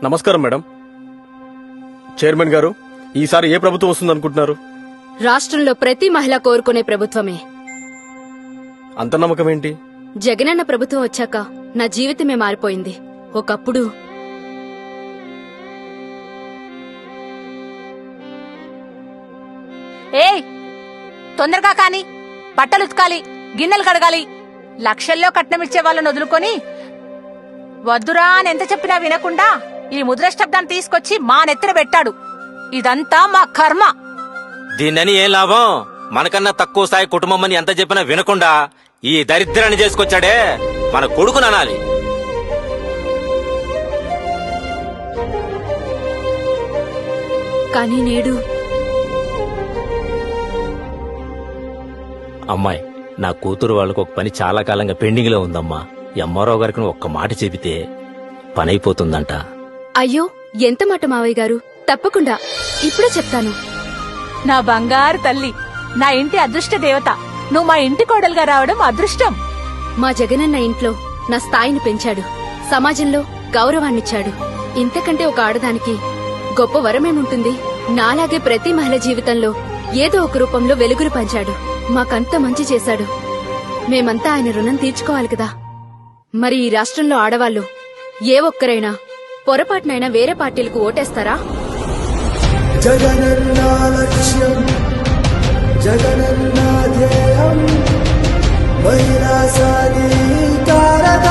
నమస్కారం madam. Chairman గారు, ఈసారి ఏ ప్రభుత్వం వస్తుందనుకుంటున్నారు? రాష్ట్రంలో ప్రతి మహిళ కోరుకునే ప్రభుత్వమే. అంత నమ్మకం ఏంటి? జగనన్న ప్రభుత్వం వచ్చాక నా జీవితమే మారిపోయింది. ఒకప్పుడు ఏయ్, తొందరగా కాని, బట్టలు ఉతకాలి, గిన్నెలు కడగాలి. లక్షల్లో కట్నమిచ్చే వాళ్ళని వదులుకొని వద్దురా అని ఎంత చెప్పినా వినకుండా ఈ ముద్రష్టబ్దాన్ని తీసుకొచ్చి మా నెత్తిన పెట్టాడు. ఇదంతా మా కర్మ. దీన్నని ఏం లాభం? మనకన్నా తక్కువ స్థాయి కుటుంబం అని ఎంత చెప్పినా వినకుండా ఈ దరిద్రాన్ని చేసుకొచ్చాడే మన కొడుకుని అనాలి. కానీ నేడు అమ్మాయి, నా కూతురు వాళ్ళకు ఒక పని చాలా కాలంగా పెండింగ్ లో ఉందమ్మా. ఎంఆర్ఓ గారికి ఒక్క మాట చెబితే పని అయిపోతుందంట. అయ్యో, ఎంత మాట మావయ్య గారు. తప్పకుండా ఇప్పుడే చెప్తాను. నా బంగారు తల్లి, నా ఇంటి అదృష్ట దేవత, నువ్వు మా ఇంటి కోడలుగా రావడం అదృష్టం. మా జగనన్న ఇంట్లో నా స్థాయిని పెంచాడు, సమాజంలో గౌరవాన్నిచ్చాడు. ఇంతకంటే ఒక ఆడదానికి గొప్ప వరమేముంటుంది? నాలాగే ప్రతి మహిళ జీవితంలో ఏదో ఒక రూపంలో వెలుగురు పంచాడు. మాకంత మంచి చేశాడు. మేమంతా ఆయన రుణం తీర్చుకోవాలి కదా. మరి ఈ రాష్ట్రంలో ఆడవాళ్లు ఏ ఒక్కరైనా పొరపాటునైనా వేరే పార్టీలకు ఓటేస్తారా? జగనన్న లక్ష్యం, జగనన్న ధ్యేయం, మహిళా సాధికారత.